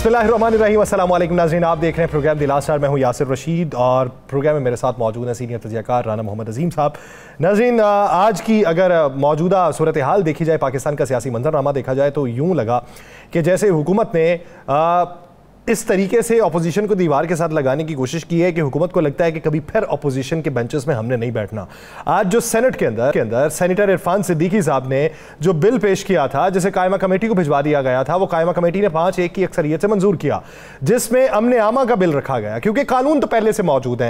बिस्मिल्लाहिर्रहमानिर्रहीम। अस्सलाम वालेकुम नाज़रीन, आप देख रहे हैं प्रोग्राम द लास्ट आवर। मैं हूं यासिर रशीद और प्रोग्राम में मेरे साथ मौजूद हैं सीनियर तजज़ियाकार राना मोहम्मद अजीम साहब। नाज़रीन, आज की अगर मौजूदा सूरत हाल देखी जाए, पाकिस्तान का सियासी मंजरनामा देखा जाए तो यूँ लगा कि जैसे हुकूमत ने इस तरीके से अपोजिशन को दीवार के साथ लगाने की कोशिश की है कि हुकूमत को लगता है कि कभी फिर अपोजिशन के बेंचेस में हमने नहीं बैठना। आज जो सेनेट के अंदर सेनेटर इरफान सिद्दीकी साहब ने जो बिल पेश किया था, जिसे कायमा कमेटी को भिजवा दिया गया था, वो कायमा कमेटी ने 5-1 की अक्सरियत से मंजूर किया, जिसमें अमन आमा का बिल रखा गया। क्योंकि कानून तो पहले से मौजूद है,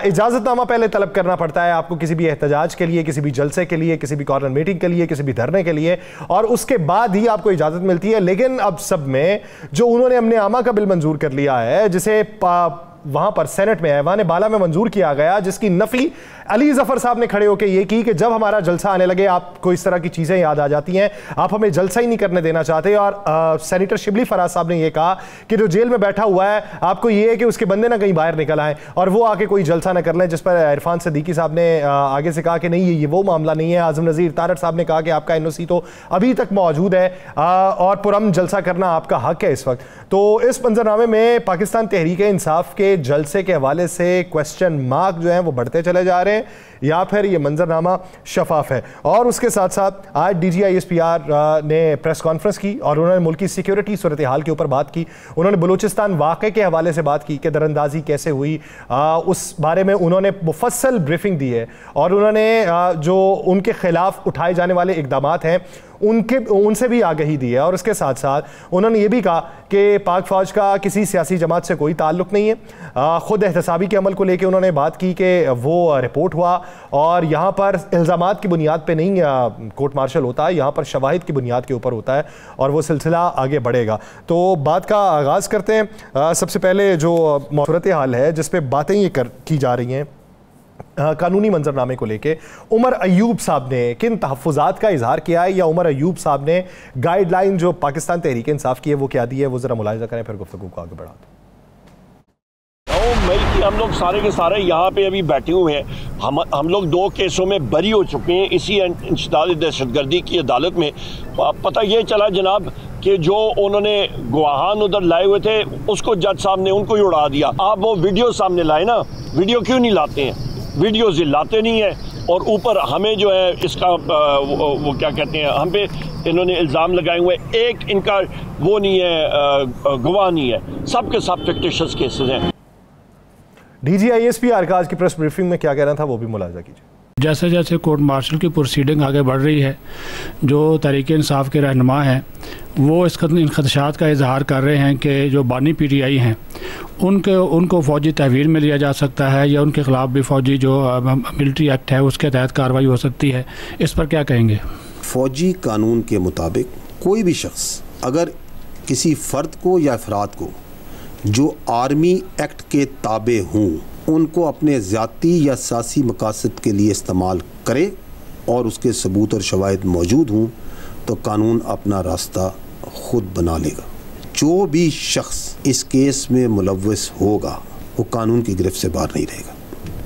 इजाजतनामा पहले तलब करना पड़ता है आपको किसी भी एहतजाज के लिए, किसी भी जलसे के लिए, किसी भी कॉर्नर मीटिंग के लिए, किसी भी धरने के लिए, और उसके बाद ही आपको इजाजत मिलती है। लेकिन अब सब में जो उन्होंने अमन आमा का बिल मंजूर कर लिया है, जिसे वहां पर सेनेट में ऐवान बाला में मंजूर किया गया, जिसकी नफी अली जफर साहब ने खड़े होकर यह की कि जब हमारा जलसा आने लगे आपको इस तरह की चीजें याद आ जाती हैं, आप हमें जलसा ही नहीं करने देना चाहते। और सेनेटर शिबली फराज साहब ने यह कहा कि जो जेल में बैठा हुआ है, आपको यह है कि उसके बंदे ना कहीं बाहर निकल आए और वो आके कोई जलसा ना कर लें। जिस पर इरफान सिद्दीकी साहब ने आगे से कहा कि नहीं, ये वो मामला नहीं है। आजम नज़ीर तारड़ साहब ने कहा कि आपका एनओसी तो अभी तक मौजूद है और पुरअमन जलसा करना आपका हक है इस वक्त। तो इस मंजरनामे में पाकिस्तान तहरीक इंसाफ के जलसे के हवाले से क्वेश्चन मार्क जो है वो बढ़ते चले जा रहे हैं, या फिर ये मंजरनामा शफाफ है। और उसके साथ साथ आज DGISPR ने प्रेस कॉन्फ्रेंस की और उन्होंने मुल्क की सिक्योरिटी सूरत हाल के ऊपर बात की। उन्होंने बलूचिस्तान वाक़े के हवाले से बात की कि दरअंदाजी कैसे हुई, उस बारे में उन्होंने मुफस्सल ब्रीफिंग दी है। और उन्होंने जो उनके खिलाफ उठाए जाने वाले इक़दामात हैं उनसे भी आगाही दी है। और उसके साथ साथ उन्होंने ये भी कहा कि पाक फौज का किसी सियासी जमात से कोई ताल्लुक़ नहीं है। ख़ुद एहतसाबी के अमल को लेकर उन्होंने बात की कि वो रिपोर्ट हुआ और यहाँ पर इल्ज़ामात की बुनियाद पे नहीं कोर्ट मार्शल होता है, यहाँ पर शवाहिद की बुनियाद के ऊपर होता है और वो सिलसिला आगे बढ़ेगा। तो बात का आगाज़ करते हैं। सबसे पहले जो सूरत हाल है जिस पर बातें ये की जा रही हैं कानूनी मंजरनामे को लेके, उमर अयूब साहब ने किन तहफ़्फ़ुज़ात का इजहार किया है, या उमर अयूब साहब ने गाइडलाइन जो पाकिस्तान तहरीक इंसाफ की है वो क्या दी है, वो ज़रा मुलाहिज़ा करें, फिर गुफ्तगू को आगे बढ़ाते हैं। मई की हम लोग सारे के सारे यहाँ पे अभी बैठे हुए हैं। हम लोग 2 केसों में बरी हो चुके हैं इसी इंसदाद दहशतगर्दी की अदालत में। पता ये चला जनाब कि जो उन्होंने गवाहान उधर लाए हुए थे उसको जज साहब ने उनको ही उड़ा दिया। आप वो वीडियो सामने लाए ना, वीडियो क्यों नहीं लाते हैं? वीडियो लाते नहीं है और ऊपर हमें जो है इसका वो क्या कहते हैं, हम पे इन्होंने इल्ज़ाम लगाए हुए, एक इनका वो नहीं है, गवाह नहीं है, सब के सब फिक्टिशियस केसेस हैं। DGISPR का आज की प्रेस ब्रीफिंग में क्या कहना था वो भी मुलाहिज़ा कीजिए। जैसे जैसे कोर्ट मार्शल की प्रोसीडिंग आगे बढ़ रही है, जो तहरीक इंसाफ के रहनुमा हैं वो इन खदशात का इजहार कर रहे हैं कि जो बानी PTI हैं उनको फ़ौजी तहवील में लिया जा सकता है, या उनके ख़िलाफ़ भी फ़ौजी जो मिलिट्री एक्ट है उसके तहत कार्रवाई हो सकती है। इस पर क्या कहेंगे? फ़ौजी कानून के मुताबिक कोई भी शख्स अगर किसी फ़र्द को या अफराद को जो आर्मी एक्ट के ताबे हों उनको अपने ज़ाती या सियासी मकासद के लिए इस्तेमाल करे और उसके सबूत और शवाहिद मौजूद हों तो कानून अपना रास्ता खुद बना लेगा। जो भी शख्स इस केस में मुलव्वस होगा वो कानून की गिरफ्त से बाहर नहीं रहेगा,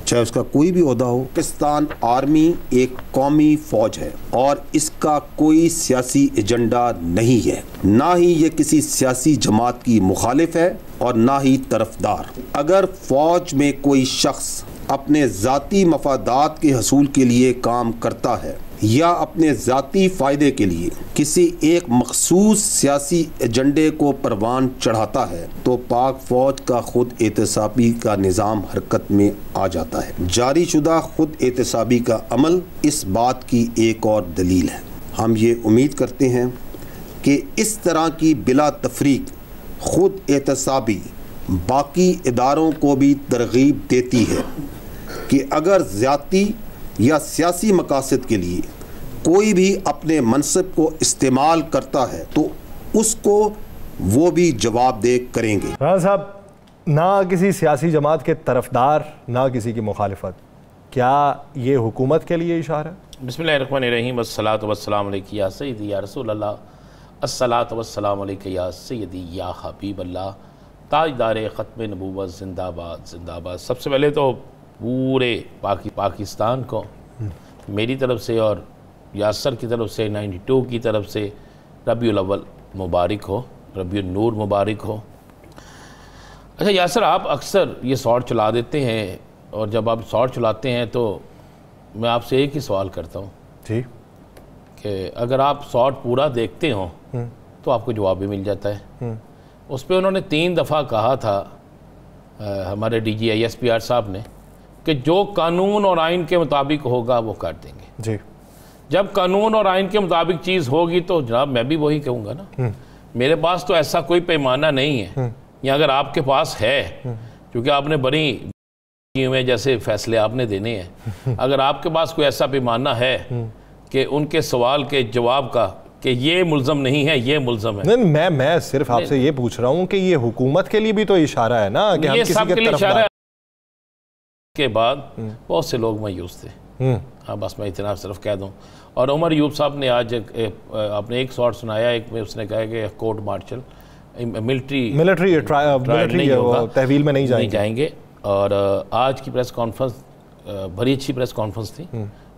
चाहे उसका कोई भी ओहदा हो। पाकिस्तान आर्मी एक कौमी फौज है और इसका कोई सियासी एजेंडा नहीं है, ना ही ये किसी सियासी जमात की मुखालिफ है और ना ही तरफदार। अगर फौज में कोई शख्स अपने ज़ाती मफादात के हसूल के लिए काम करता है या अपने ज़ाती फ़ायदे के लिए किसी एक मखसूस सियासी एजेंडे को परवान चढ़ाता है तो पाक फ़ौज का खुद एहतसाबी का निज़ाम हरकत में आ जाता है। जारी शुदा खुद एहतसाबी का अमल इस बात की एक और दलील है। हम ये उम्मीद करते हैं कि इस तरह की बिला तफरीक खुद एहतसाबी बाकी इदारों को भी तरगीब देती है कि अगर ज़्यादती या सियासी मकासद के लिए कोई भी अपने मनसब को इस्तेमाल करता है तो उसको वो भी जवाबदेह करेंगे। राना साहब, ना किसी सियासी जमात के तरफदार ना किसी की मुखालिफत, क्या ये हुकूमत के लिए इशारा है? बिस्मिल्लाहिर्रहमानिर्रहीम, अस्सलातु वस्सलामु अलैका या सय्यदी या रसूल अल्लाह, अस्सलातु वस्सलामु अलैका या सय्यदी या हबीब अल्लाह, ताजदार ख़त्म नबूवत जिंदाबाद जिंदाबाद। सबसे पहले तो पूरे पाकिस्तान को मेरी तरफ से और यासर की तरफ से 92 की तरफ से रबीउल अव्वल मुबारक हो, रबीउन नूर मुबारक हो। अच्छा यासर, आप अक्सर ये शॉट चला देते हैं और जब आप शॉट चलाते हैं तो मैं आपसे एक ही सवाल करता हूँ जी कि अगर आप शॉट पूरा देखते हो तो आपको जवाब भी मिल जाता है। उस पर उन्होंने 3 दफ़ा कहा था हमारे DGISPR साहब ने कि जो कानून और आइन के मुताबिक होगा वो कर देंगे जी। जब कानून और आइन के मुताबिक चीज़ होगी तो जनाब मैं भी वही कहूँगा ना। मेरे पास तो ऐसा कोई पैमाना नहीं है, या अगर आपके पास है, क्योंकि आपने बड़ी में जैसे फैसले आपने देने हैं, अगर आपके पास कोई ऐसा पैमाना है कि उनके सवाल के जवाब का कि ये मुल्ज़म नहीं है, ये मुल्ज़म है। नहीं, मैं सिर्फ आपसे ये पूछ रहा हूँ कि ये हुकूमत के लिए भी तो इशारा है ना कि हम ये किसी सब के लिए इशारा है। के बाद बहुत से लोग मायूस थे। हाँ, बस मैं इतना सिर्फ कह दूँ। और उमर यूब साहब ने आज आपने एक शॉट सुनाया, एक में उसने कहा कि कोर्ट मार्शल मिलिट्री तहवील में नहीं जाएंगे। और आज की प्रेस कॉन्फ्रेंस बड़ी अच्छी प्रेस कॉन्फ्रेंस थी।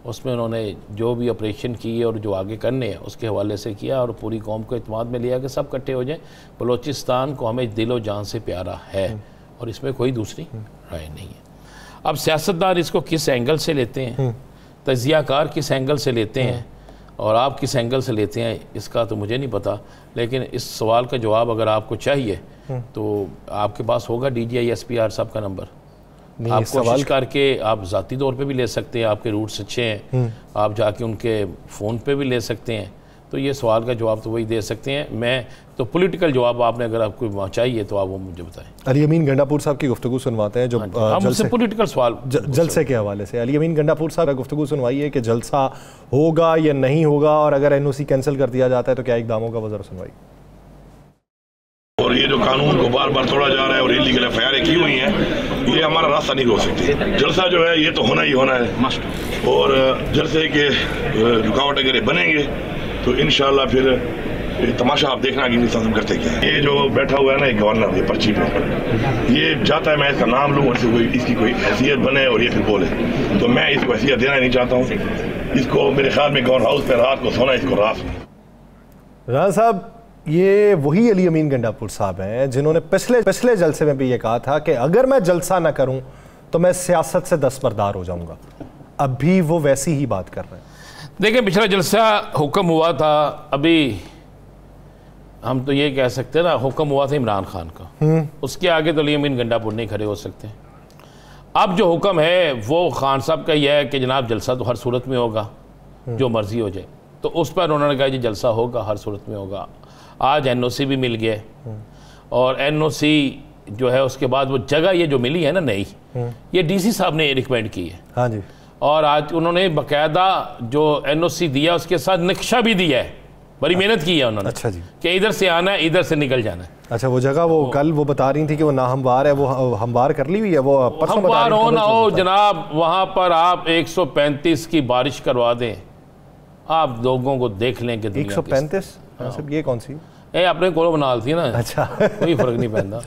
उसमें उन्होंने जो भी ऑपरेशन किए और जो आगे करने हैं उसके हवाले से किया और पूरी कौम को इत्मीनान में लिया कि सब इकट्ठे हो जाएं। बलूचिस्तान को हमें दिलो जान से प्यारा है और इसमें कोई दूसरी राय नहीं है। अब सियासतदान इसको किस एंगल से लेते हैं, तजियाकार किस एंगल से लेते हैं और आप किस एंगल से लेते हैं, इसका तो मुझे नहीं पता। लेकिन इस सवाल का जवाब अगर आपको चाहिए तो आपके पास होगा DGISPR साहब का नंबर। आप कोशिश करके आप ज़ाती तौर पे भी ले सकते हैं, आपके रूट्स अच्छे हैं, आप जाके उनके फ़ोन पे भी ले सकते हैं। तो ये सवाल का जवाब तो वही दे सकते हैं। मैं तो पॉलिटिकल जवाब आपने अगर आपको चाहिए तो आप वो मुझे बताएं। अली अमीन गंडापुर साहब की गुफ्तगू सुनवाते हैं जो हमसे पॉलिटिकल सवाल जलसे के हवाले से। अली अमीन गंडापुर साहब गुफ्तगू सुनवाइए कि जलसा होगा या नहीं होगा, और अगर NOC कैंसिल कर दिया जाता है तो क्या इकदामों का वज़र सुनवाई। और ये जो कानून को बार बार तोड़ा जा रहा है और इलीगल FIR की हुई हैं, ये हमारा रास्ता नहीं रोक सकती। जलसा जो है ये तो होना ही होना है मस्ट। और जलसे के रुकावट अगर ये बनेंगे तो इंशाल्लाह फिर तमाशा आप देखना कि हम करते क्या है। ये जो बैठा हुआ है ना गवर्नर ये पर्ची पे, ये जाता है मैं इसका नाम लूँ और इसकी कोई हैसियत बने और ये फिर बोले, तो मैं इसको हैसियत देना नहीं चाहता हूँ। इसको मेरे ख्याल में गवर्नर हाउस पे रात को सोना इसको रात। राना साहब, ये वही अली अमीन गंडापुर साहब हैं जिन्होंने पिछले जलसे में भी ये कहा था कि अगर मैं जलसा ना करूं तो मैं सियासत से दस्तबरदार हो जाऊंगा। अब भी वो वैसी ही बात कर रहे हैं। देखिए, पिछला जलसा हुक्म हुआ था, अभी हम तो ये कह सकते हैं ना, हुक्म हुआ था इमरान खान का, उसके आगे तो अली अमीन गंडापुर नहीं खड़े हो सकते। अब जो हुक्म है वो खान साहब का यह है कि जनाब जलसा तो हर सूरत में होगा, जो मर्जी हो जाए। तो उस पर उन्होंने कहा जी जलसा होगा, हर सूरत में होगा। आज NOC भी मिल गया और NOC जो है उसके बाद वो जगह ये जो मिली है ना नई, ये DC साहब ने रिकमेंड की है। हाँ जी। और आज उन्होंने बाकायदा जो NOC दिया उसके साथ नक्शा भी दिया है, बड़ी मेहनत की है उन्होंने। अच्छा जी। कि इधर से आना है, इधर से निकल जाना है। अच्छा, वो जगह वो कल वो बता रही थी कि वो नाहमवार है, वो हमवार कर ली हुई है, वो हमवार हो ना हो जनाब, वहाँ पर आप 135 की बारिश करवा दें, आप लोगों को देख लें कि 135 ये कौन सी अपने को बना थी ना। अच्छा, कोई फर्क नहीं पैदा।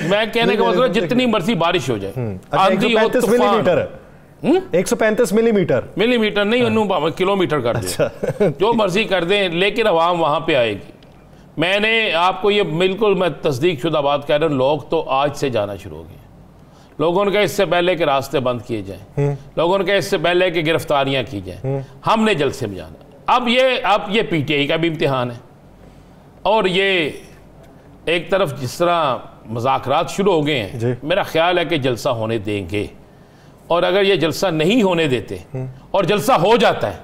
मैं कहने का मतलब जितनी मर्जी बारिश हो जाए, 135 मिलीमीटर नहीं, किलोमीटर कर दे, जो मर्जी कर दें, लेकिन अवाम वहां पे आएगी। मैंने आपको ये बिल्कुल मैं तस्दीक शुदा बात कह रहा हूँ, लोग तो आज से जाना शुरू हो गए। लोगों ने कहा इससे पहले कि रास्ते बंद किए जाएं, लोगों ने कहा इससे पहले कि गिरफ्तारियां की जाएं, हमने जलसे में जाना। अब ये PTI का भी इम्तिहान है, और ये एक तरफ जिस तरह मुज़ाकरात शुरू हो गए हैं, मेरा ख्याल है कि जलसा होने देंगे। और अगर ये जलसा नहीं होने देते और जलसा हो जाता है,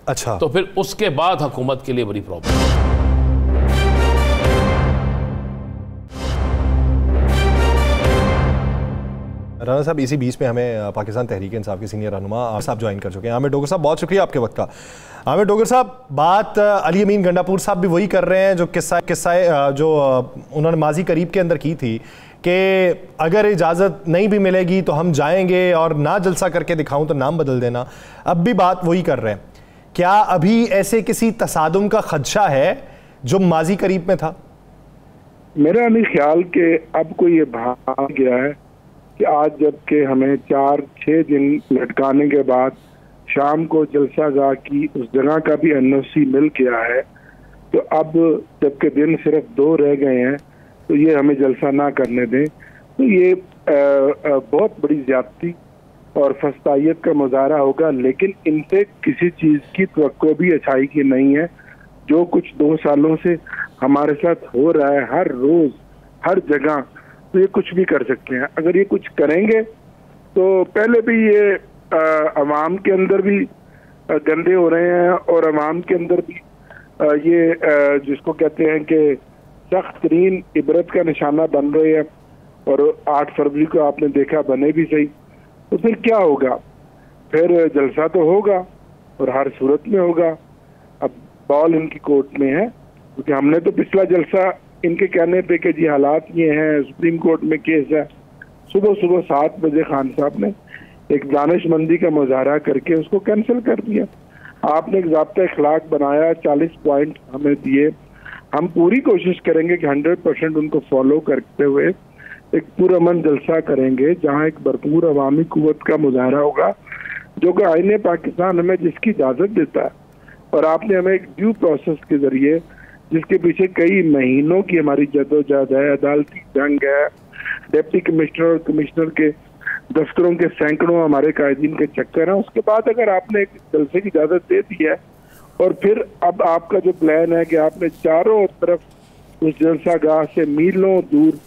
अच्छा, तो फिर उसके बाद हुकूमत के लिए बड़ी प्रॉब्लम है। राना साहब, इसी बीच में हमें पाकिस्तान तहरीक इंसाफ के सीनियर रहनुमा साहब ज्वाइन कर चुके हैं। आमिर डोगर साहब, बहुत शुक्रिया आपके वक्त का। आमिर डोगर साहब, बात अली अमीन गंडापुर साहब भी वही कर रहे हैं जो किस्सा जो उन्होंने माजी करीब के अंदर की थी कि अगर इजाज़त नहीं भी मिलेगी तो हम जाएंगे और ना जलसा करके दिखाऊं तो नाम बदल देना। अब भी बात वही कर रहे हैं। क्या अभी ऐसे किसी तसादुम का खदशा है जो माजी करीब में था? मेरा नहीं ख्याल कि अब कोई ये भाग गया है कि आज जबकि हमें 4-6 दिन लटकाने के बाद शाम को जलसागाह की उस जगह का भी NOC मिल गया है, तो अब जबकि दिन सिर्फ 2 रह गए हैं तो ये हमें जलसा ना करने दें। तो ये बहुत बड़ी ज्यादती और फस्तायत का मुजाहरा होगा, लेकिन इनसे किसी चीज की तवक्को भी अच्छाई की नहीं है। जो कुछ 2 सालों से हमारे साथ हो रहा है हर रोज हर जगह, तो ये कुछ भी कर सकते हैं। अगर ये कुछ करेंगे तो पहले भी ये अवाम के अंदर भी गंदे हो रहे हैं और अवाम के अंदर भी ये जिसको कहते हैं कि सख्त तरीन इबरत का निशाना बन रहे हैं। और 8 फरवरी को आपने देखा बने भी सही, तो फिर क्या होगा? फिर जलसा तो होगा और हर सूरत में होगा। अब बॉल इनकी कोर्ट में है, क्योंकि हमने तो पिछला जलसा इनके कहने पे कि जी हालात ये हैं, सुप्रीम कोर्ट में केस है, सुबह 7 बजे खान साहब ने एक दानिशमंदी का मुजाहरा करके उसको कैंसिल कर दिया। आपने एक ज़ाब्ता इखलाक बनाया, 40 पॉइंट हमें दिए। हम पूरी कोशिश करेंगे कि 100% उनको फॉलो करते हुए एक पुरअमन जलसा करेंगे, जहां एक भरपूर अवामी कुव्वत का मुजाहरा होगा, जो कि आईने पाकिस्तान हमें जिसकी इजाज़त देता है। और आपने हमें एक ड्यू प्रोसेस के जरिए, जिसके पीछे कई महीनों की हमारी जदोजहद है, अदालती जंग है, डिप्टी कमिश्नर और कमिश्नर के दफ्तरों के सैकड़ों हमारे कायदीन के चक्कर हैं, उसके बाद अगर आपने एक जलसे की इजाज़त दे दी है और फिर अब आपका जो प्लान है कि आपने चारों तरफ उस जलसागाह से मीलों दूर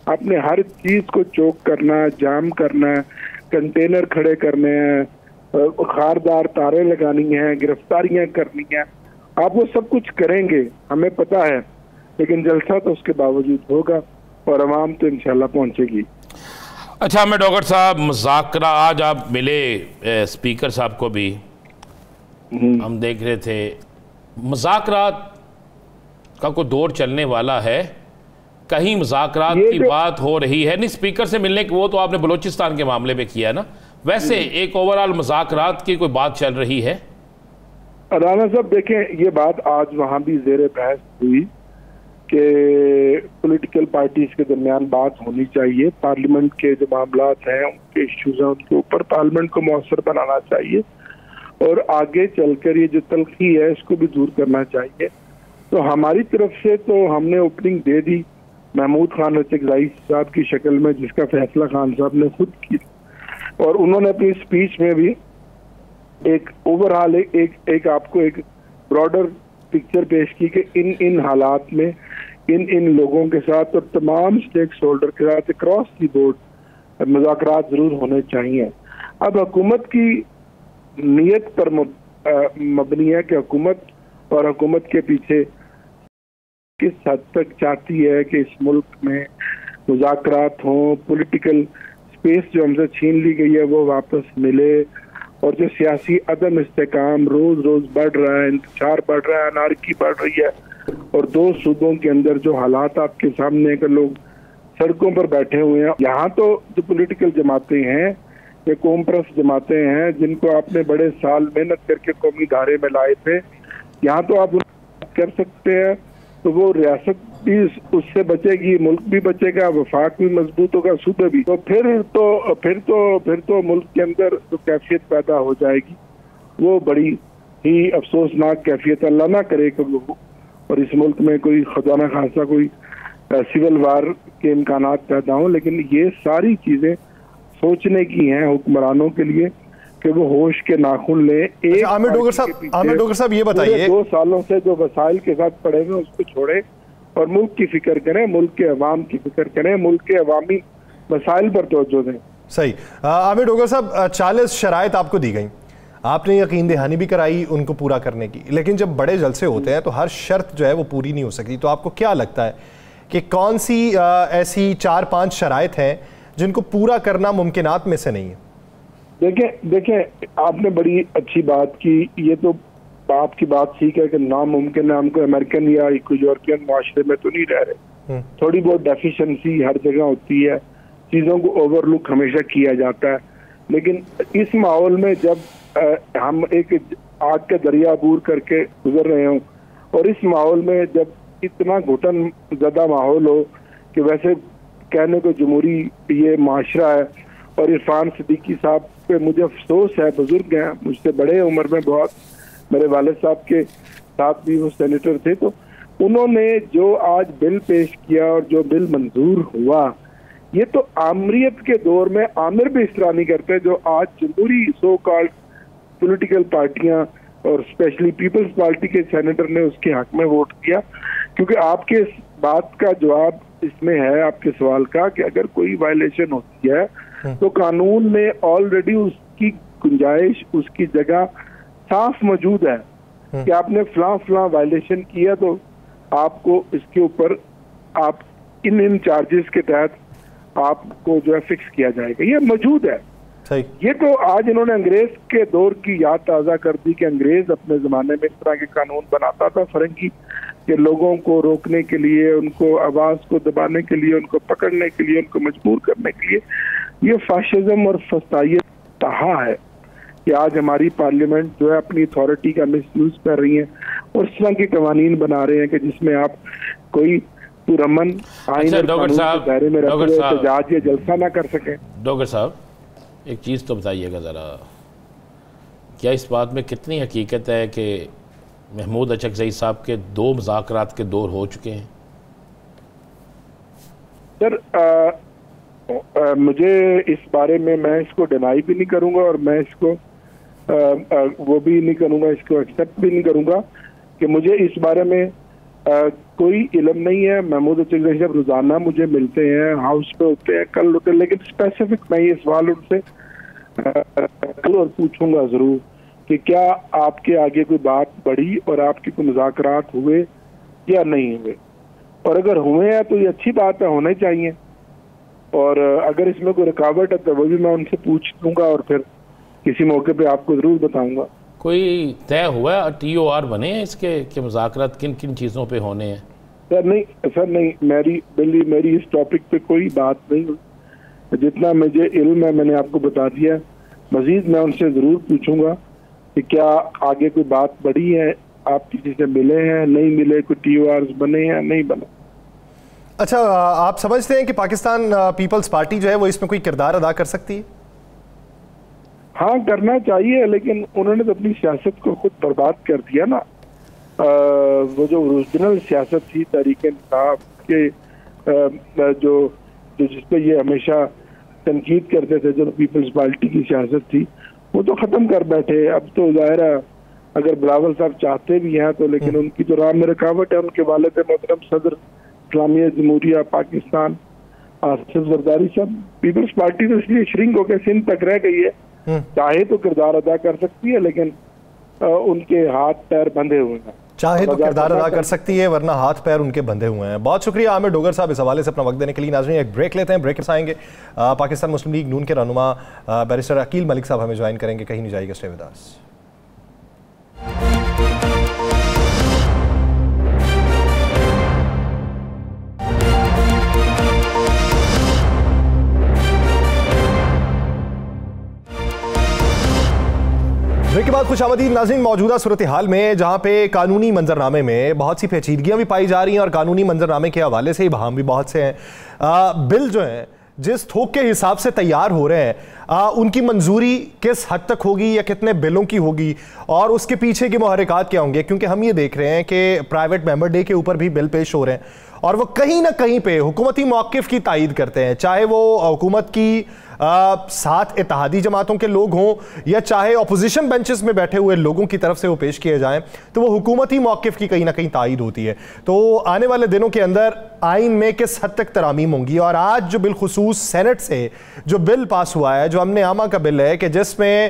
आपने हर चीज को चौक करना है, जाम करना है, कंटेनर खड़े करने हैं, खारदार तारें लगानी हैं, गिरफ्तारियां करनी हैं, आप वो सब कुछ करेंगे, हमें पता है। लेकिन जलसा तो उसके बावजूद होगा और अवाम तो इंशाल्लाह पहुंचेगी। अच्छा मैं डॉक्टर साहब, मुज़ाकरा आज आप मिले स्पीकर साहब को भी हम देख रहे थे, मुज़ाकरात का कोई दौर चलने वाला है, कहीं मुज़ाकरात की बात हो रही है? नहीं, स्पीकर से मिलने की वो तो आपने बलूचिस्तान के मामले में किया ना, वैसे एक ओवरऑल मुज़ाकरात की कोई बात चल रही है? राना साहब देखें, ये बात आज वहाँ भी ज़ेरे बहस हुई कि पॉलिटिकल पार्टीज के दरमियान बात होनी चाहिए, पार्लियामेंट के जो मामलात हैं, उनके इश्यूज हैं, उनके ऊपर पार्लियामेंट को मौसर बनाना चाहिए और आगे चलकर ये जो तलखी है इसको भी दूर करना चाहिए। तो हमारी तरफ से तो हमने ओपनिंग दे दी महमूद खान रचकज़ई साहब की शक्ल में, जिसका फैसला खान साहब ने खुद किया, और उन्होंने अपनी स्पीच में भी एक ओवरऑल एक आपको एक ब्रॉडर पिक्चर पेश की कि इन हालात में इन लोगों के साथ और तमाम स्टेक होल्डर के साथ क्रॉस दी बोर्ड मुज़ाकरात जरूर होने चाहिए। अब हुकूमत की नीयत पर मबनी है कि हुकूमत और हुकूमत के पीछे किस हद तक चाहती है कि इस मुल्क में मुज़ाकरात हों, पॉलिटिकल स्पेस जो हमसे छीन ली गई है वो वापस मिले, और जो सियासी अदम इस्तेकाम रोज रोज बढ़ रहा है, इंतशार बढ़ रहा है, अनारकी बढ़ रही है, और 2 सूबों के अंदर जो हालात आपके सामने के लोग सड़कों पर बैठे हुए हैं, यहाँ तो जो पॉलिटिकल जमातें हैं, ये कौम परस्त जमातें हैं जिनको आपने बड़े साल मेहनत करके कौमी धारे में लाए थे, यहाँ तो आप कर सकते हैं, तो वो रियासत भी उससे बचेगी, मुल्क भी बचेगा, वफाक भी मजबूत होगा, सूबे भी। तो फिर तो मुल्क के अंदर जो कैफियत पैदा हो जाएगी वो बड़ी ही अफसोसनाक कैफियत, अल्लाह ना करे कि वो, और इस मुल्क में कोई खुदा ना खासा कोई सिविल वार के इम्कानात पैदा हों। लेकिन ये सारी चीजें सोचने की हैं हुक्मरानों के लिए कि वो होश के नाखून ले। एक आमिर डोगर साहब ये बताइए, 2 सालों से जो वसाइल के साथ पड़े हुए उसको छोड़े और मुल्क की फिक्र करें, मुल्क के अवाम की फिक्र करें, मुल्क के अवामी वसाइल पर तवज्जो दें। सही। आमिर डोगर साहब, 40 शराइत आपको दी गई, आपने यकीन दहानी भी कराई उनको पूरा करने की, लेकिन जब बड़े जलसे होते हैं तो हर शर्त जो है वो पूरी नहीं हो सकती। तो आपको क्या लगता है कि कौन सी ऐसी 4-5 शराइत हैं जिनको पूरा करना मुमकिनात में से नहीं है? देखें आपने बड़ी अच्छी बात की, ये तो आपकी बात ठीक है कि नामुमकिन है, हम कोई अमेरिकन या कोई यूरोपियन माशरे में तो नहीं रह रहे, थोड़ी बहुत डेफिशिएंसी हर जगह होती है, चीज़ों को ओवरलुक हमेशा किया जाता है। लेकिन इस माहौल में जब हम एक आग का दरिया अबूर करके गुजर रहे हों और इस माहौल में जब इतना घुटन ज़दा माहौल हो कि वैसे कहने को जमहूरी ये माशरा है, और इरफान सिद्दीकी साहब पे मुझे अफसोस है, बुजुर्ग हैं, मुझसे बड़े उम्र में बहुत, मेरे वालिद साहब के साथ भी वो सेनेटर थे, तो उन्होंने जो आज बिल पेश किया और जो बिल मंजूर हुआ, ये तो आमरीत के दौर में आमिर भी इस तरह नहीं करते जो आज जमहूरी सो कॉल्ड पॉलिटिकल पार्टियां और स्पेशली पीपल्स पार्टी के सेनेटर ने उसके हक में वोट किया। क्योंकि आपके इस बात का जवाब इसमें है, आपके सवाल का, कि अगर कोई वायलेशन होती है तो कानून में ऑलरेडी उसकी गुंजाइश, उसकी जगह साफ मौजूद है कि आपने फला वायलेशन किया तो आपको इसके ऊपर आप इन चार्जेस के तहत आपको जो है फिक्स किया जाएगा, ये मौजूद है। सही। ये तो आज इन्होंने अंग्रेज के दौर की याद ताज़ा कर दी कि अंग्रेज अपने ज़माने में इस तरह के कानून बनाता था फरंगी के लोगों को रोकने के लिए, उनको आवाज़ को दबाने के लिए, उनको पकड़ने के लिए, उनको मजबूर करने के लिए। ये फाशिज्म और फस्तायत तहा है कि आज हमारी पार्लियामेंट जो है अपनी अथॉरिटी का मिसयूज कर रही है और इस तरह के कवानीन बना रहे हैं कि जिसमें आप कोई पुरअमन आइन और कानून के दायरे में रहते हुए एहतजाज या जलसा ना कर सकें। डॉक्टर साहब, एक चीज़ तो बताइएगा ज़रा, क्या इस बात में कितनी हकीकत है कि महमूद अचकज़ई साहब के 2 मुज़ाकरात के दौर हो चुके हैं? सर मुझे इस बारे में, मैं इसको डिनाई भी नहीं करूंगा और मैं इसको वो भी नहीं करूंगा, इसको एक्सेप्ट भी नहीं करूंगा कि मुझे इस बारे में कोई इल्म नहीं है। महमूद अचकज़ई साहब रोजाना मुझे मिलते हैं, हाउस पे होते हैं, कल होते हैं, लेकिन स्पेसिफिक मैं ये सवाल उनसे कल और पूछूंगा जरूर कि क्या आपके आगे कोई बात बढ़ी और आपके कोई मुज़ाकरात हुए या नहीं हुए, और अगर हुए हैं तो ये अच्छी बात है, होने चाहिए, और अगर इसमें कोई रुकावट है तो वो भी मैं उनसे पूछ लूंगा और फिर किसी मौके पे आपको जरूर बताऊंगा। कोई तय हुआ है, TOR बने हैं इसके कि मुज़ाकरात किन किन चीज़ों पे होने हैं? सर नहीं, मेरी इस टॉपिक पे कोई बात नहीं हुई। जितना मुझे इल्म है मैंने आपको बता दिया। मजीद मैं उनसे जरूर पूछूंगा कि क्या आगे कोई बात बढ़ी है, आप किसी से मिले हैं, नहीं मिले, कोई TORs बने हैं, नहीं बने। अच्छा, आप समझते हैं कि पाकिस्तान पीपल्स पार्टी जो है वो इसमें कोई किरदार अदा कर सकती है? हाँ, करना चाहिए, लेकिन उन्होंने तो अपनी सियासत को खुद बर्बाद कर दिया ना। वो जो ओरिजिनल सियासत थी तहरीक-ए-इंसाफ के जो जिस पे ये हमेशा तनकीद करते थे, जो पीपल्स पार्टी की सियासत थी, वो तो ख़त्म कर बैठे। अब तो ज़ाहिर है अगर बिलावल साहब चाहते भी हैं तो, लेकिन उनकी तो राह में रुकावट है। उनके वालिद मोहतरम सदर इस्लामिया जमहूरिया पाकिस्तान आसिफ जरदारी साहब, पीपल्स पार्टी तो इसलिए श्रिंक होकर सिंध तक रह गई है। चाहे तो किरदार अदा कर सकती है, लेकिन उनके हाथ पैर बंधे हुए हैं। चाहे तो किरदार अदा कर सकती है, वरना हाथ पैर उनके बंधे हुए हैं। बहुत शुक्रिया आमिर डोगर साहब इस हवाले से अपना वक्त देने के लिए। नाज़रीन, एक ब्रेक लेते हैं, ब्रेक से आएंगे पाकिस्तान मुस्लिम लीग नून के रहनुमा बैरिस्टर अकील मलिक साहब हमें ज्वाइन करेंगे। कहीं नहीं जाइएगा, स्टे विद अस। के बाद खुशामदीद नाज़रीन, मौजूदा सूरत हाल में जहाँ पे कानूनी मंजरनामे में बहुत सी पेचीदगियाँ भी पाई जा रही हैं और कानूनी मंजरनामे के हवाले से इबहाम भी बहुत से हैं। बिल जो हैं जिस थोक के हिसाब से तैयार हो रहे हैं, उनकी मंजूरी किस हद तक होगी या कितने बिलों की होगी और उसके पीछे के मुहर्रिकात क्या होंगे, क्योंकि हम ये देख रहे हैं कि प्राइवेट मेंबर डे के ऊपर भी बिल पेश हो रहे हैं और वो कहीं ना कहीं पे हुकूमती मौक़िफ़ की तायीद करते हैं, चाहे वो हुकूमत की साथ इत्तेहादी जमातों के लोग हों या चाहे अपोजिशन बेंचेस में बैठे हुए लोगों की तरफ से वो पेश किए जाएं, तो वो हुकूमती मौक़िफ़ की कहीं ना कहीं तायीद होती है। तो आने वाले दिनों के अंदर आइन में किस हद तक तरामीम होंगी। और आज जो बिलखुसूस सेनेट से जो बिल पास हुआ है, जो अमन आमा का बिल है, कि जिसमें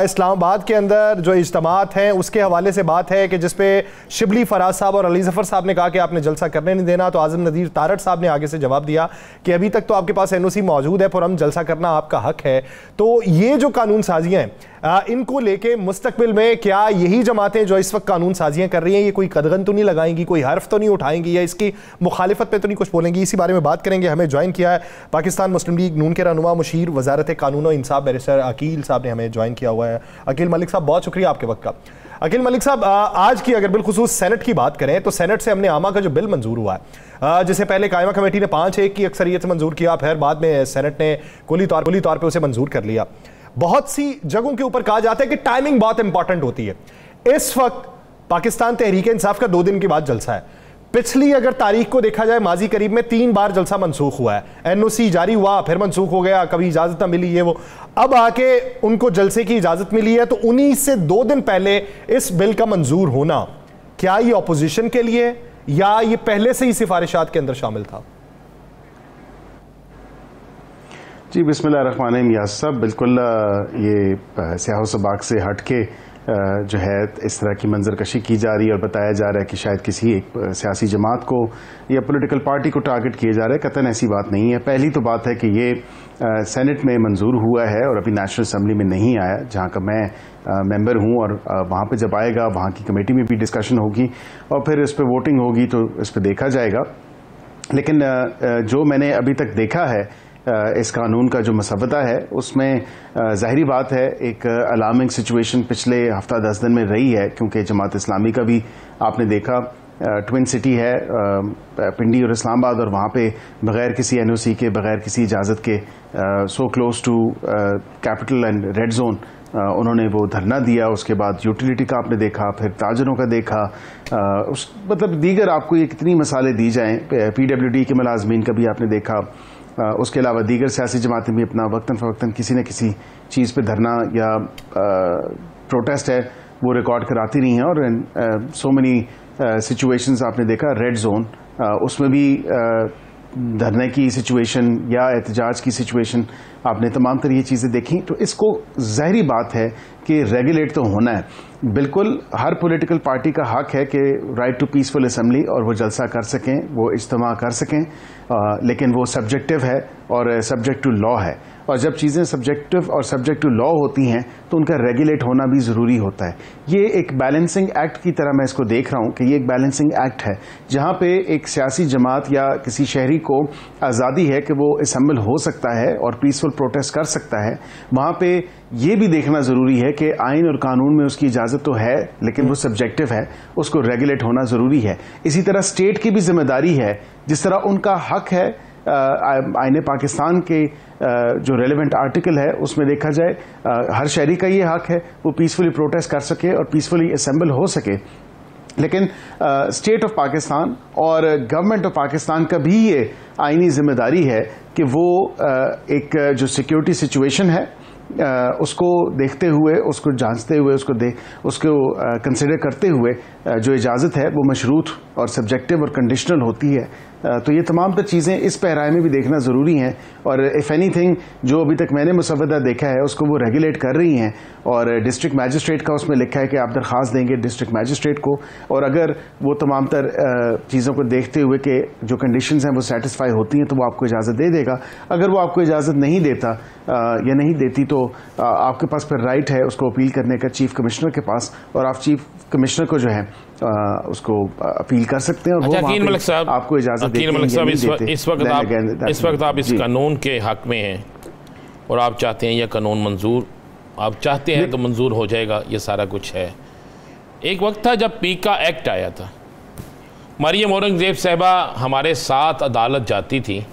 इस्लामाबाद के अंदर जो इज्तमात हैं उसके हवाले से बात है कि जिसपे शिबली फराज साहब और अली ज़फ़र साहब ने कहा कि आपने जलसा करने नहीं देना, तो आज़म नदीर तारड़ साहब ने आगे से जवाब दिया कि अभी तक तो आपके पास NOC मौजूद है, पुरअमन जलसा करना आपका हक है। तो ये जो कानून साजियाँ हैं, इनको लेके मुस्तकबिल में क्या यही जमातें जो इस वक्त कानून साजियाँ कर रही हैं, ये कोई कदगन तो नहीं लगाएंगी, कोई हर्फ तो नहीं उठाएंगी या इसकी मुखालिफत पे तो नहीं कुछ बोलेंगी? इसी बारे में बात करेंगे। हमें ज्वाइन किया है पाकिस्तान मुस्लिम लीग नून के रहनुमा मुशीर वजारत कानून और इंसाफ बैरिस्टर अकील साहब ने हमें ज्वाइन किया हुआ है। अकील मलिक साहब, बहुत शुक्रिया आपके वक्त का। अकील मलिक साहब, आज की अगर बिलखुसूस सेनेट की बात करें तो सेनेट से हमने आमा का जो बिल मंजूर हुआ है, जिसे पहले कायमा कमेटी ने 5-1 की अक्सरियत से मंजूर किया, फिर बाद में सेनेट ने कुली तौर पे उसे मंजूर कर लिया। बहुत सी जगहों के ऊपर कहा जाता है कि टाइमिंग बहुत इंपॉर्टेंट होती है। इस वक्त पाकिस्तान तहरीक इंसाफ का 2 दिन के बाद जलसा है, पिछली अगर तारीख को देखा जाए, माजी करीब में 3 बार जलसा मनसूख हुआ है, एनओसी जारी हुआ फिर मनसूख हो गया, कभी इजाजत ना मिली ये वो, अब आके उनको जलसे की इजाजत मिली है। तो 19 से 2 दिन पहले इस बिल का मंजूर होना, क्या ये ऑपोजिशन के लिए या ये पहले से ही सिफारिशात के अंदर शामिल था? जी बिस्मिल्लाहिर्रहमानिर्रहीम। यासब बिल्कुल ये स्याह सबाक से हट के जो है इस तरह की मंजरकशी की जा रही है और बताया जा रहा है कि शायद किसी एक सियासी जमात को या पॉलिटिकल पार्टी को टारगेट किया जा रहा है। कतई ऐसी बात नहीं है। पहली तो बात है कि ये सेनेट में मंजूर हुआ है और अभी नेशनल असम्बली में नहीं आया, जहाँ का मैं मेंबर हूँ, और वहाँ पे जब आएगा वहाँ की कमेटी में भी डिस्कशन होगी और फिर इस पर वोटिंग होगी तो इस पर देखा जाएगा। लेकिन जो मैंने अभी तक देखा है इस कानून का जो मसवदा है, उसमें ज़ाहिरी बात है एक अलार्मिंग सिचुएशन पिछले हफ्ता 10 दिन में रही है, क्योंकि जमात इस्लामी का भी आपने देखा ट्विन सिटी है पिंडी और इस्लामाबाद, और वहाँ पे बगैर किसी एनओसी के, बगैर किसी इजाज़त के, so close to capital and red zone उन्होंने वो धरना दिया। उसके बाद यूटिलिटी का आपने देखा, फिर ताजरों का देखा, मतलब दीगर आपको ये कितनी मिसालें दी जाएँ, PWD के मुलाजमीन का भी आपने देखा। उसके अलावा दीगर सियासी जमातें भी अपना वक्तन फ़वक्तन किसी न किसी चीज़ पे धरना या प्रोटेस्ट है वो रिकॉर्ड कराती रही हैं। और सो मेनी सिचुएशंस आपने देखा, रेड जोन उसमें भी धरने की सिचुएशन या एहतजाज की सिचुएशन आपने तमाम तरह ये चीज़ें देखी। तो इसको ज़ाहिरी बात है कि रेगुलेट तो होना है। बिल्कुल हर पॉलिटिकल पार्टी का हक है कि राइट टू पीसफुल असम्बली, और वो जलसा कर सकें, वो इज्तिमा कर सकें, लेकिन वो सब्जेक्टिव है और सब्जेक्ट टू लॉ है। और जब चीज़ें सब्जेक्टिव और सब्जेक्ट टू लॉ होती हैं तो उनका रेगुलेट होना भी ज़रूरी होता है। ये एक बैलेंसिंग एक्ट की तरह मैं इसको देख रहा हूँ कि ये एक बैलेंसिंग एक्ट है, जहाँ पे एक सियासी जमात या किसी शहरी को आज़ादी है कि वो असम्बल हो सकता है और पीसफुल प्रोटेस्ट कर सकता है। वहाँ पे ये भी देखना ज़रूरी है कि आइन और कानून में उसकी इजाज़त तो है, लेकिन वो सब्जेक्टिव है, उसको रेगुलेट होना ज़रूरी है। इसी तरह स्टेट की भी जिम्मेदारी है, जिस तरह उनका हक है आईने पाकिस्तान के जो रेलेवेंट आर्टिकल है उसमें देखा जाए, हर शहरी का ये हक है वो पीसफुली प्रोटेस्ट कर सके और पीसफुली असेंबल हो सके। लेकिन स्टेट ऑफ पाकिस्तान और गवर्नमेंट ऑफ पाकिस्तान का भी ये आईनी जिम्मेदारी है कि वो एक जो सिक्योरिटी सिचुएशन है उसको देखते हुए, उसको जांचते हुए, उसको कंसिडर करते हुए जो इजाज़त है वो मशरूत और सब्जेक्टिव और कंडीशनल होती है। तो ये तमाम तर चीज़ें इस पैराए में भी देखना ज़रूरी हैं। और इफ़ एनीथिंग जो अभी तक मैंने मुसवदा देखा है उसको वो रेगुलेट कर रही हैं, और डिस्ट्रिक्ट मैजिस्ट्रेट का उसमें लिखा है कि आप दरख्वास्त देंगे डिस्ट्रिक्ट मैजिस्ट्रेट को, और अगर वो तमाम तर चीज़ों को देखते हुए कि जो कंडीशंस हैं वो सेटिस्फाई होती हैं तो वो आपको इजाज़त दे देगा। अगर वो आपको इजाज़त नहीं देता या नहीं देती तो आपके पास फिर राइट है उसको अपील करने का चीफ कमिश्नर के पास, और आप चीफ कमिश्नर को जो है उसको अपील कर सकते हैं। और अच्छा, अकील मलिक साहब, आपको इजाज़त इस वक्त आप इस कानून के हक में हैं और आप चाहते हैं यह कानून मंजूर, आप चाहते हैं तो मंजूर हो जाएगा, ये सारा कुछ है। एक वक्त था जब पीका एक्ट आया था, मरियम औरंगज़ेब साहिबा हमारे साथ अदालत जाती थी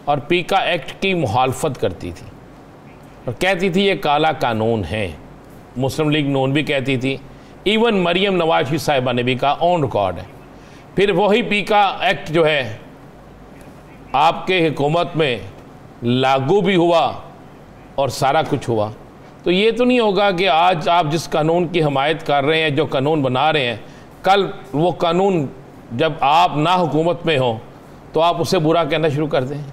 और पीका एक्ट की मुखालफत करती थी और कहती थी ये काला कानून है। मुस्लिम लीग नून भी कहती थी, इवन मरियम नवाज साहिबा ने भी कहा, ऑन रिकॉर्ड है। फिर वही पीका एक्ट जो है आपके हुकूमत में लागू भी हुआ और सारा कुछ हुआ। तो ये तो नहीं होगा कि आज आप जिस कानून की हमायत कर रहे हैं, जो कानून बना रहे हैं, कल वो कानून जब आप ना हुकूमत में हो तो आप उसे बुरा कहना शुरू कर दें।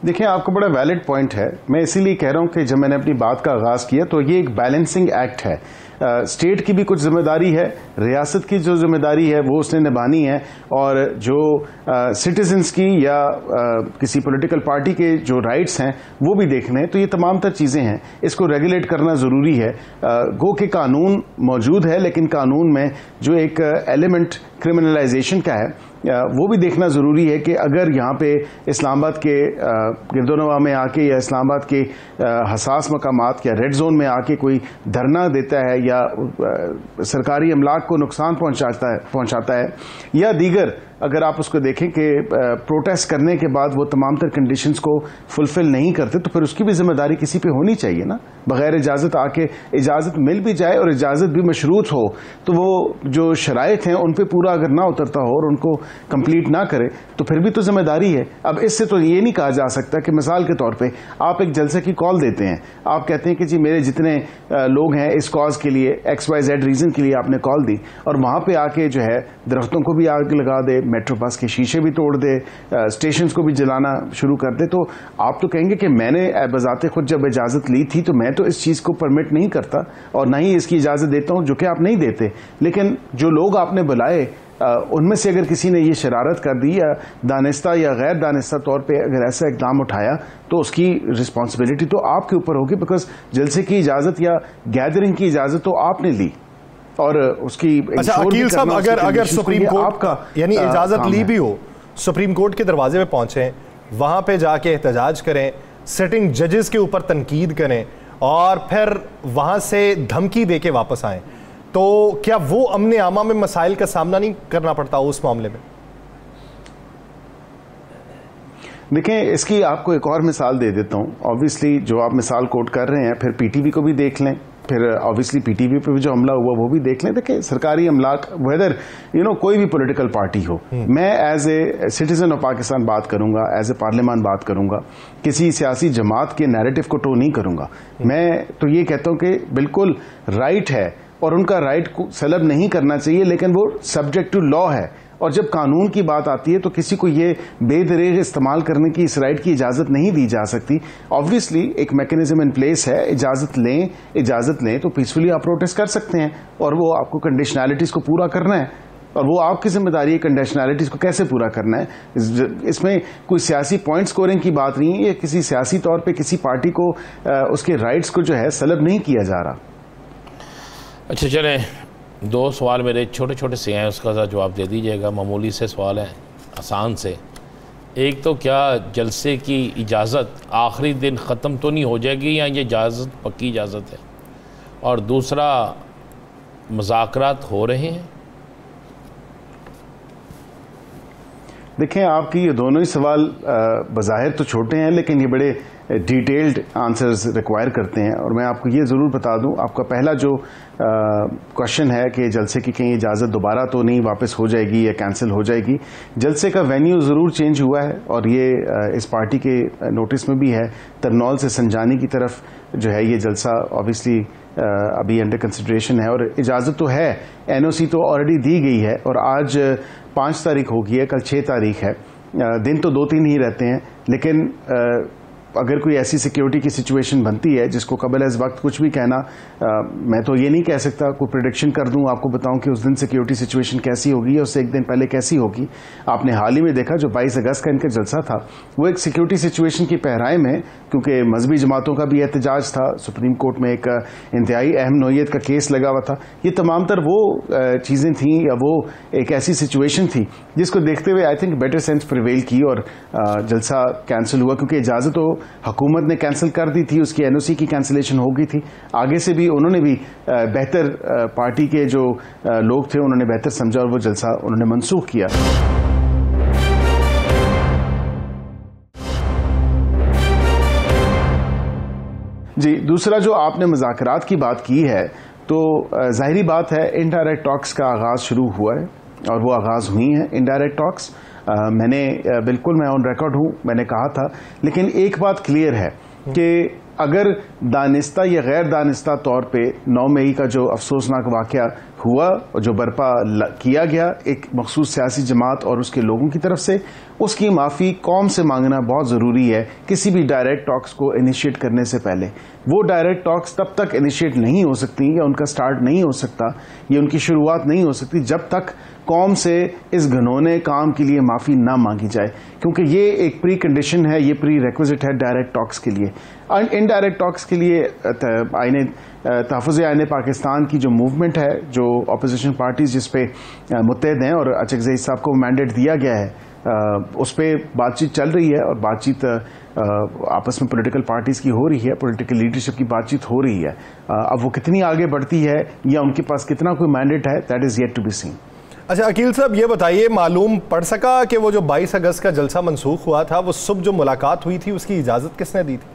देखिए, आपको बड़ा वैलिड पॉइंट है। मैं इसीलिए कह रहा हूं कि जब मैंने अपनी बात का आगाज़ किया तो ये एक बैलेंसिंग एक्ट है। स्टेट की भी कुछ जिम्मेदारी है, रियासत की जो जिम्मेदारी है वो उसने निभानी है, और जो सिटीजन्स की या किसी पॉलिटिकल पार्टी के जो राइट्स हैं वो भी देखने हैं। तो ये तमाम तर चीज़ें हैं, इसको रेगुलेट करना ज़रूरी है। गो के कानून मौजूद है, लेकिन कानून में जो एक एलिमेंट क्रिमिनलाइजेशन का है वो भी देखना ज़रूरी है कि अगर यहाँ पे इस्लामाबाद के गिरदोनवा में आके या इस्लामाबाद के हसास मकामात या रेड जोन में आके कोई धरना देता है या सरकारी अमलाक को नुकसान पहुँचाता है या दीगर अगर आप उसको देखें कि प्रोटेस्ट करने के बाद वो तमाम तर कंडीशंस को फुलफिल नहीं करते तो फिर उसकी भी जिम्मेदारी किसी पे होनी चाहिए ना। बगैर इजाज़त आके इजाज़त मिल भी जाए और इजाज़त भी मशरूत हो तो वो जो शराइत हैं उन पे पूरा अगर ना उतरता हो और उनको कंप्लीट ना करे तो फिर भी तो जिम्मेदारी है। अब इससे तो ये नहीं कहा जा सकता कि मिसाल के तौर पे आप एक जलसे की कॉल देते हैं, आप कहते हैं कि जी मेरे जितने लोग हैं इस कॉज के लिए XYZ रीजन के लिए आपने कॉल दी और वहां पे आके जो है दरख्तों को भी आग लगा दे, मेट्रो बस के शीशे भी तोड़ दे, स्टेशन को भी जलाना शुरू कर दे, तो आप तो कहेंगे कि मैंने बजाते खुद जब इजाजत ली थी तो मैं तो इस चीज को परमिट नहीं करता और ना ही इसकी इजाजत देता हूं, जो कि आप नहीं देते। लेकिन जो लोग आपने बुलाए उनमें से अगर किसी ने ये शरारत कर दी या दानिस्ता या गैर दानिस्ता तौर पे अगर ऐसा इकदाम उठाया तो उसकी रिस्पॉन्सिबिलिटी तो आपके ऊपर होगी, बिकॉज जलसे की इजाजत या गैदरिंग की इजाजत तो आपने ली और उसकी। अच्छा अकील साहब, अगर सुप्रीम कोर्ट का यानी इजाजत ली भी हो, सुप्रीम कोर्ट के दरवाजे पे पहुंचे, वहां पे जाके एहतजाज करें, सिटिंग जजेस के ऊपर तनकीद करें और फिर वहां से धमकी दे के वापस आए, तो क्या वो अमने आमा में मसाइल का सामना नहीं करना पड़ता उस मामले में? देखें, इसकी आपको एक और मिसाल दे देता हूं। ऑब्वियसली जो आप मिसाल कोट कर रहे हैं फिर पीटीवी को भी देख लें, फिर ऑब्वियसली पीटीवी पे भी जो हमला हुआ वो भी देख लें। देखिए सरकारी अमलाक वेदर कोई भी पॉलिटिकल पार्टी हो, मैं as a citizen of Pakistan बात करूंगा, एज ए पार्लियामान बात करूंगा, किसी सियासी जमात के नैरेटिव को टो नहीं करूंगा। मैं तो ये कहता हूं कि बिल्कुल राइट है और उनका राइट को सलब नहीं करना चाहिए, लेकिन वो सब्जेक्ट टू लॉ है। और जब कानून की बात आती है तो किसी को ये बेदरेग इस्तेमाल करने की इस राइट की इजाजत नहीं दी जा सकती। ऑब्वियसली एक मैकेनिज्म इन प्लेस है, इजाजत लें तो पीसफुली आप प्रोटेस्ट कर सकते हैं और वो आपको कंडीशनैलिटीज को पूरा करना है और वो आपकी जिम्मेदारी है कंडीशनैलिटीज को कैसे पूरा करना है। इसमें कोई सियासी पॉइंट स्कोरिंग की बात नहीं है, ये किसी सियासी तौर पर किसी पार्टी को उसके राइट्स को जो है सलब नहीं किया जा रहा। अच्छा चलें, दो सवाल मेरे छोटे छोटे से हैं, उसका जवाब दे दीजिएगा। मामूली से सवाल हैं, आसान से। एक तो क्या जलसे की इजाज़त आखिरी दिन ख़त्म तो नहीं हो जाएगी या ये इजाज़त पक्की इजाज़त है? और दूसरा, मुज़ाकरात हो रहे हैं? देखें, आपकी ये दोनों ही सवाल बज़ाहिर तो छोटे हैं लेकिन ये बड़े डिटेल्ड आंसर्स रिक्वायर करते हैं और मैं आपको ये ज़रूर बता दूं, आपका पहला जो क्वेश्चन है कि जलसे की कहीं इजाज़त दोबारा तो नहीं वापस हो जाएगी या कैंसिल हो जाएगी। जलसे का वेन्यू ज़रूर चेंज हुआ है और ये इस पार्टी के नोटिस में भी है। तरनौल से संजानी की तरफ जो है ये जलसा ऑब्वियसली अभी अंडर कंसिडरेशन है और इजाज़त तो है, NOC तो ऑलरेडी दी गई है और आज 5 तारीख हो गई है, कल 6 तारीख है। दिन तो 2-3 ही रहते हैं, लेकिन अगर कोई ऐसी सिक्योरिटी की सिचुएशन बनती है जिसको कबल इस वक्त कुछ भी कहना, मैं तो ये नहीं कह सकता, कोई प्रेडिक्शन कर दूं आपको बताऊं कि उस दिन सिक्योरिटी सिचुएशन कैसी होगी या उससे एक दिन पहले कैसी होगी। आपने हाल ही में देखा जो 22 अगस्त का इनका जलसा था वो एक सिक्योरिटी सिचुएशन की पहराए में, क्योंकि मजहबी जमातों का भी एहतजाज था, सुप्रीम कोर्ट में एक इंतहाई अहम नौयत का केस लगा हुआ था, ये तमाम तर वो चीज़ें थी या वो एक ऐसी सिचुएशन थी जिसको देखते हुए I think better sense prevail की और जलसा कैंसिल हुआ, क्योंकि इजाज़त तो हुकूमत ने कैंसिल कर दी थी, उसकी NOC की कैंसिलेशन हो गई थी। आगे से भी उन्होंने भी बेहतर, पार्टी के जो लोग थे उन्होंने बेहतर समझा और वो जलसा उन्होंने मनसूख किया। जी, दूसरा जो आपने मुज़ाकरात की बात की है तो जाहिरी बात है इनडायरेक्ट टॉक्स का आगाज़ शुरू हुआ है और वो आगाज़ हुई है इनडायरेक्ट टॉक्स। मैंने बिल्कुल, मैं ऑन रिकॉर्ड हूं, मैंने कहा था, लेकिन एक बात क्लियर है कि अगर दानिस्ता या गैर दानिस्ता तौर पे 9 मई का जो अफसोसनाक वाक़या हुआ और जो बर्पा किया गया एक मखसूस सियासी जमात और उसके लोगों की तरफ से, उसकी माफ़ी कौम से मांगना बहुत ज़रूरी है किसी भी डायरेक्ट टॉक्स को इनिशिएट करने से पहले। वो डायरेक्ट टॉक्स तब तक इनिशिएट नहीं हो सकती या उनका स्टार्ट नहीं हो सकता, ये उनकी शुरुआत नहीं हो सकती जब तक कौम से इस घनौने काम के लिए माफ़ी ना मांगी जाए, क्योंकि ये एक प्री कंडीशन है, ये प्री रिक्विजिट है डायरेक्ट टॉक्स के लिए। इनडायरेक्ट टॉक्स के लिए तहफ़्फ़ुज़ आईन पाकिस्तान की जो मूवमेंट है, जो अपोजिशन पार्टीज जिस पे मुत्तहद हैं और अचकज़ई साहब को मैंडेट दिया गया है, उस पर बातचीत चल रही है और बातचीत आपस में पॉलिटिकल पार्टीज की हो रही है, पॉलिटिकल लीडरशिप की बातचीत हो रही है। अब वो कितनी आगे बढ़ती है या उनके पास कितना कोई मैंडेट है, that is yet to be seen. अच्छा अकील साहब, ये बताइए, मालूम पड़ सका कि वो जो 22 अगस्त का जलसा मनसूख हुआ था, वो सुबह जो मुलाकात हुई थी उसकी इजाज़त किसने दी थी?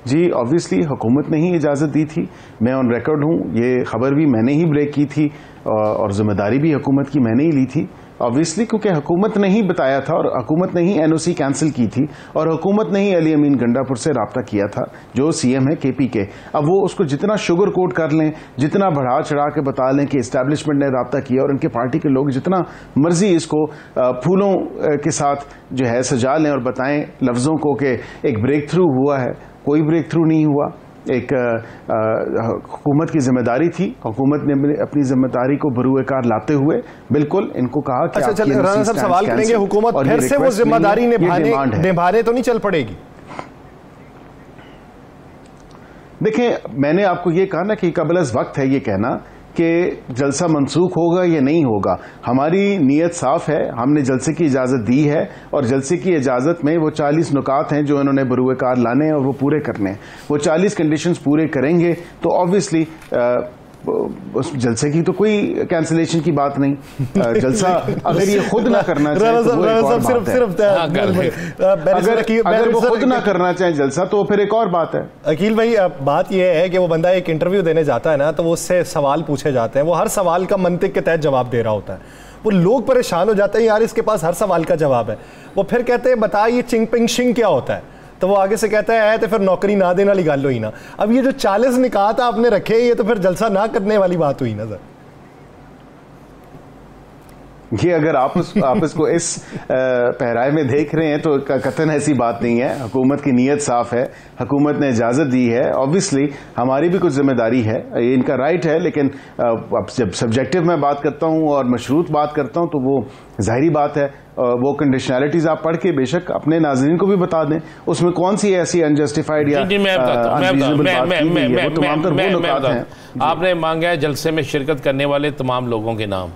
जी ऑब्वियसली हुकूमत ने ही इजाज़त दी थी। मैं ऑन रिकॉर्ड हूँ, ये खबर भी मैंने ही ब्रेक की थी और जिम्मेदारी भी हुकूमत की मैंने ही ली थी ऑब्वियसली, क्योंकि हुकूमत ने ही बताया था और हुकूमत ने ही एनओसी कैंसिल की थी और हुकूमत ने ही अली अमीन गंडापुर से रब्ता किया था जो सीएम है केपी के। अब वो उसको जितना शुगर कोट कर लें, जितना बढ़ा चढ़ा के बता लें कि इस्टेब्लिशमेंट ने रब्ता किया और उनके पार्टी के लोग जितना मर्जी इसको फूलों के साथ जो है सजा लें और बताएं लफ्ज़ों को कि एक ब्रेक थ्रू हुआ है, कोई ब्रेक थ्रू नहीं हुआ। एक हुकूमत की जिम्मेदारी थी, हुकूमत ने अपनी जिम्मेदारी को बरूए कार लाते हुए बिल्कुल इनको कहा कि अच्छा चल राना साहब सवाल करेंगे, हुकूमत फिर से वो जिम्मेदारी निभाने तो नहीं चल पड़ेगी? देखें मैंने आपको ये कहा ना कि कबल अज़ वक्त है ये कहना कि जलसा मंसूख होगा या नहीं होगा। हमारी नीयत साफ है, हमने जलसे की इजाज़त दी है और जलसे की इजाज़त में वो 40 नुकात हैं जो इन्होंने बरूए कार लाने और वो पूरे करने हैं। वो 40 कंडीशंस पूरे करेंगे तो ऑब्वियसली उस जलसे की तो कोई कैंसिलेशन की बात नहीं। जलसा अगर ये खुद ना करना चाहे तो वो एक और बात है। अगर वो खुद ना करना चाहे जलसा तो फिर एक और बात है। अकील भाई, बात ये है कि वो बंदा एक इंटरव्यू देने जाता है ना, तो वो उससे सवाल पूछे जाते हैं, वो हर सवाल का मंतिक के तहत जवाब दे रहा होता है। वो लोग परेशान हो जाते हैं, यार इसके पास हर सवाल का जवाब है। वो फिर कहते हैं बता ये चिंग पिंग शिंग क्या होता है, तो वो आगे से कहता है तो फिर नौकरी ना देना निकाल लो ही ना। अब ये जो 40 निकात आपने रखे, ये तो फिर जलसा ना करने वाली बात हुई ना सर। ये अगर आप इसको इस पहराए में देख रहे हैं तो कतन ऐसी बात नहीं है। हुकूमत की नीयत साफ है, हुकूमत ने इजाज़त दी है। ऑब्वियसली हमारी भी कुछ जिम्मेदारी है, ये इनका राइट है, लेकिन अब जब सब्जेक्टिव में बात करता हूँ और मशरूत बात करता हूँ तो वो जाहिरी बात है वो कंडीशनैलिटीज आप पढ़ के बेशक अपने नाज़रीन को भी बता दें, उसमें कौन सी ऐसी अनजस्टिफाइड या अनरीजनेबल बात की गई है। वो तमाम तर वो नुकात हैं। आपने मांगा है जलसे में शिरकत करने वाले तमाम लोगों के नाम।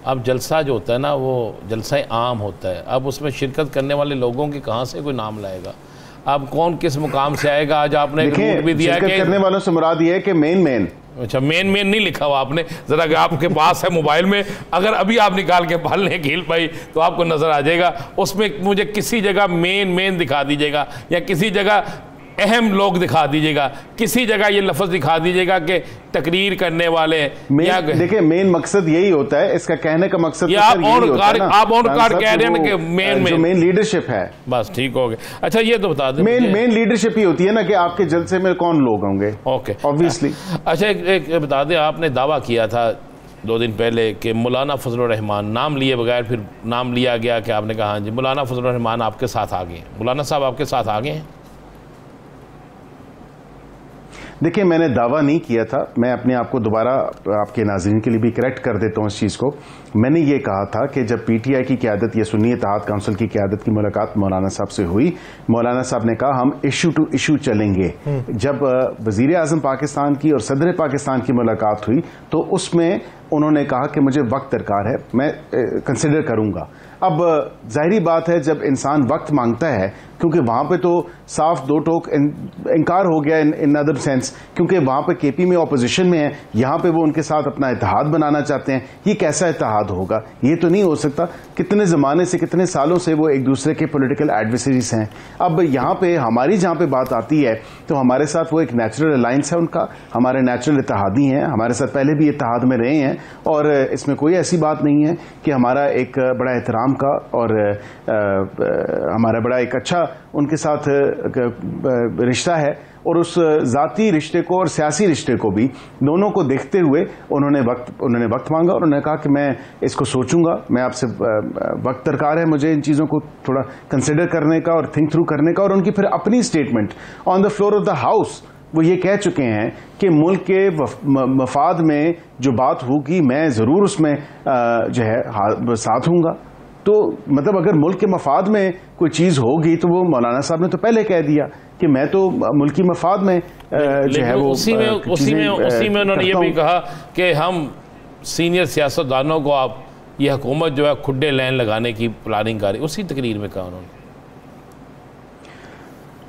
अब जलसा जो होता है ना वो जलसा आम होता है, अब उसमें शिरकत करने वाले लोगों के कहाँ से कोई नाम लाएगा? अब कौन किस मुकाम से आएगा? आज आपने रूट भी दिया कि करने वालों से मुराद ये है कि मेन अच्छा मेन नहीं लिखा हुआ आपने, जरा आपके पास है मोबाइल में, अगर अभी आप निकाल के पढ़ लें गिल भाई तो आपको नजर आ जाएगा। उसमें मुझे किसी जगह मेन दिखा दीजिएगा या किसी जगह अहम लोग दिखा दीजिएगा, किसी जगह ये लफ्ज दिखा दीजिएगा कि तकरीर करने वाले। देखिए मेन मकसद यही होता है, इसका कहने का मकसद आप ऑन कार्ड कह रहे हैं ना कि मेन लीडरशिप है। बस ठीक हो गया। अच्छा ये तो बता दें, मेन लीडरशिप ही होती है ना कि आपके जलसे में कौन लोग होंगे। Okay obviously. अच्छा एक बता दें, आपने दावा किया था 2 दिन पहले कि मौलाना फजलुर रहमान, नाम लिए बगैर फिर नाम लिया गया कि आपने कहा हाँ जी मौलाना फजलुर रहमान आपके साथ आ गए। मौलाना साहब आपके साथ आ गए हैं? देखिए मैंने दावा नहीं किया था, मैं अपने आप को दोबारा आपके नाज़रीन के लिए भी करेक्ट कर देता हूँ इस चीज़ को। मैंने ये कहा था कि जब पीटीआई की क़यादत या सुन्नी इत्तेहाद काउंसिल की क़यादत की मुलाकात मौलाना साहब से हुई, मौलाना साहब ने कहा हम इशू टू इशू चलेंगे। जब वज़ीर आज़म पाकिस्तान की और सदर पाकिस्तान की मुलाकात हुई तो उसमें उन्होंने कहा कि मुझे वक्त दरकार है, मैं कंसिडर करूँगा। अब जाहिरी बात है जब इंसान वक्त मांगता है, क्योंकि वहाँ पे तो साफ दो टोक इनकार हो गया इन अदर सेंस, क्योंकि वहाँ पे केपी में ऑपोजिशन में है, यहाँ पे वो उनके साथ अपना इत्तेहाद बनाना चाहते हैं। ये कैसा इत्तेहाद होगा? ये तो नहीं हो सकता। कितने ज़माने से, कितने सालों से वो एक दूसरे के पॉलिटिकल एडवर्सरीज हैं। अब यहाँ पे हमारी जहाँ पे बात आती है तो हमारे साथ वो एक नेचुरल अलायंस है उनका, हमारे नेचुरल इत्तेहादी हैं, हमारे साथ पहले भी इत्तेहाद में रहे हैं और इसमें कोई ऐसी बात नहीं है कि हमारा एक बड़ा एहतराम का और हमारा बड़ा एक अच्छा उनके साथ रिश्ता है। और उस ज़ाती रिश्ते को और सियासी रिश्ते को भी दोनों को देखते हुए उन्होंने वक्त मांगा और उन्होंने कहा कि मैं इसको सोचूंगा, मैं आपसे वक्त दरकार है मुझे इन चीज़ों को थोड़ा कंसिडर करने का और थिंक थ्रू करने का। और उनकी फिर अपनी statement on the floor of the house वो ये कह चुके हैं कि मुल्क के मफाद में जो बात होगी मैं ज़रूर उसमें जो है साथ हूँगा। तो मतलब अगर मुल्क के मफाद में कोई चीज़ होगी तो वो मौलाना साहब ने तो पहले कह दिया कि मैं तो मुल्की मफाद में जो है वो उसी में उन्होंने ये भी कहा कि हम सीनियर सियासतदानों को आप ये हुकूमत जो है खुड्डे लाइन लगाने की प्लानिंग कर रही, उसी तकरीर में कहा उन्होंने।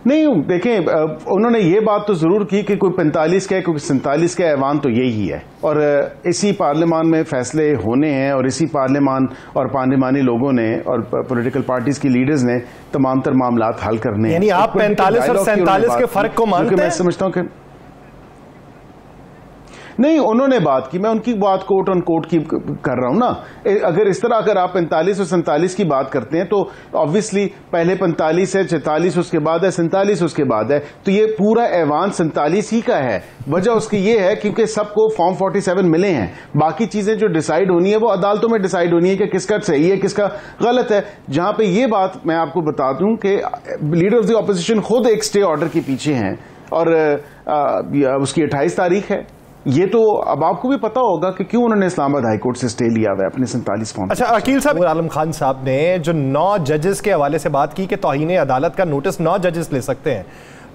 नहीं, देखें, उन्होंने ये बात तो जरूर की कि कोई 45 का कोई 47 का ऐवान तो यही है, और इसी पार्लियामान में फैसले होने हैं, और इसी पार्लियामान और पार्लिमानी लोगों ने और पॉलिटिकल पार्टीज की लीडर्स ने तमाम तर मामलात हल करने हैं। यानी आप 45 और 47 के फर्क को मानते हैं? मैं समझता हूं कि नहीं, उन्होंने बात की, मैं उनकी बात कोट ऑन कोट की कर रहा हूं ना। अगर इस तरह अगर आप 45 और 47 की बात करते हैं तो ऑब्वियसली पहले 45 है, 46 उसके बाद है, 47 उसके बाद है, तो ये पूरा ऐवान 47 ही का है। वजह उसकी ये है क्योंकि सबको फॉर्म 47 मिले हैं। बाकी चीजें जो डिसाइड होनी है वो अदालतों में डिसाइड होनी है कि किसका सही है किसका गलत है। जहां पे ये बात मैं आपको बता दूं कि लीडर ऑफ द ऑपोजिशन खुद एक स्टे ऑर्डर के पीछे हैं, और उसकी 28 तारीख है। ये तो अब आपको भी पता होगा कि क्यों उन्होंने इस्लामाबाद हाईकोर्ट से स्टे लिया हुआ है अपने 47 फॉर्म। अच्छा, अकील साहब, आलम खान साहब ने जो 9 जजेस के हवाले से बात की कि तौहीन अदालत का नोटिस 9 जजेस ले सकते हैं,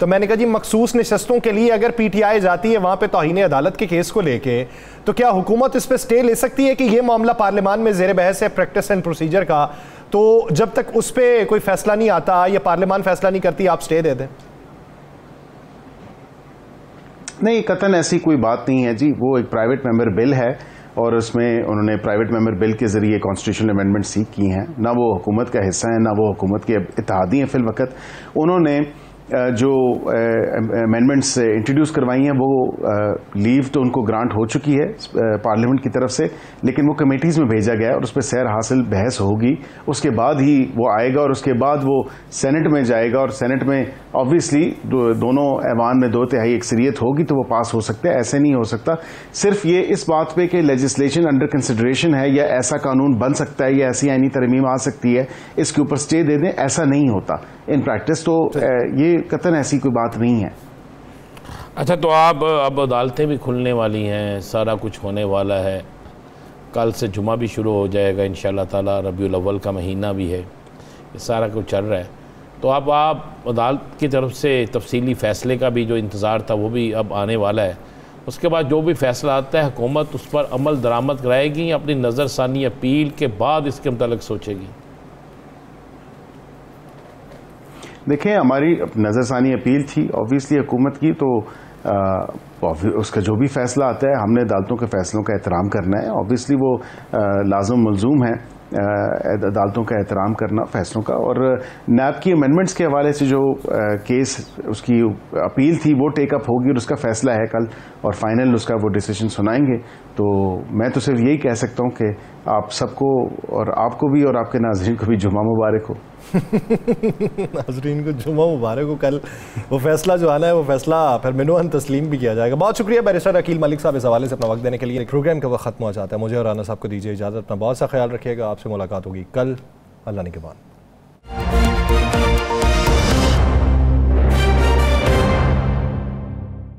तो मैंने कहा जी मखसूस नशस्तों के लिए अगर पीटीआई जाती है वहां पे तौहीन अदालत के केस को लेके, तो क्या हुकूमत इस पर स्टे ले सकती है कि यह मामला पार्लियामान में जेर बहस है प्रैक्टिस एंड प्रोसीजर का, तो जब तक उस पर कोई फैसला नहीं आता या पार्लियामान फैसला नहीं करती आप स्टे दे दें? नहीं, कतन ऐसी कोई बात नहीं है जी। वो एक प्राइवेट मेंबर बिल है, और उसमें उन्होंने प्राइवेट मेंबर बिल के जरिए कॉन्स्टिट्यूशनल अमेंडमेंट सीख की हैं। ना वो हुकूमत का हिस्सा है, ना वो हुकूमत के इत्तेहादी हैं फिल वक्त। उन्होंने जो अमेंडमेंट्स इंट्रोड्यूस करवाई हैं वो लीव तो उनको ग्रांट हो चुकी है पार्लियामेंट की तरफ से, लेकिन वो कमेटीज़ में भेजा गया और उस पर सैर हासिल बहस होगी, उसके बाद ही वो आएगा, और उसके बाद वो सेनेट में जाएगा, और सेनेट में ऑब्वियसली दोनों ऐवान में 2/3 अक्सरियत होगी तो वो पास हो सकता है। ऐसे नहीं हो सकता सिर्फ ये इस बात पे कि लेजिस्लेशन अंडर कंसिडरेशन है या ऐसा कानून बन सकता है या ऐसी आईनी तरमीम आ सकती है, इसके ऊपर स्टे दे दें, ऐसा नहीं होता इन प्रैक्टिस। तो ये कतन ऐसी कोई बात नहीं है। अच्छा, तो आप अब अदालतें भी खुलने वाली हैं, सारा कुछ होने वाला है, कल से जुमा भी शुरू हो जाएगा इंशाअल्लाह ताला, रबीउल अव्वल का महीना भी है, ये सारा कुछ चल रहा है। तो अब आप अदालत की तरफ से तफसीली फ़ैसले का भी जो इंतज़ार था वो भी अब आने वाला है, उसके बाद जो भी फ़ैसला आता है हुकूमत उस पर अमल दरामद कराएगी या अपनी नज़रसानी अपील के बाद इसके मुतालिक सोचेगी? देखें, हमारी नज़रसानी अपील थी ऑब्वियसली हुकूमत की, तो उसका जो भी फैसला आता है हमने अदालतों के फैसलों का एहतराम करना है। ऑब्वियसली वो लाज़िम मलजूम है अदालतों का एहतराम करना फैसलों का। और नैब की अमेंडमेंट्स के हवाले से जो केस उसकी अपील थी वो टेकअप होगी और उसका फैसला है कल, और फाइनल उसका वो डिसीजन सुनाएंगे। तो मैं तो सिर्फ यही कह सकता हूँ कि आप सबको और आपको भी और आपके नाज़रीन को भी जुमा मुबारक हो। नाज़रीन को जुमा मुबारक हो। कल वो फैसला जो आना है वो फैसला फिर मिनुअन तस्लीम भी किया जाएगा। बहुत शुक्रिया बैरिस्टर अकील मलिक साहब इस हवाले से अपना वक्त देने के लिए। प्रोग्राम का वक्त खत्म हो जाता है, मुझे और राना साहब को दीजिए इजाज़त। अपना बहुत सा ख्याल रखिएगा, आपसे मुलाकात होगी कल, अल्लाह ने के बाद।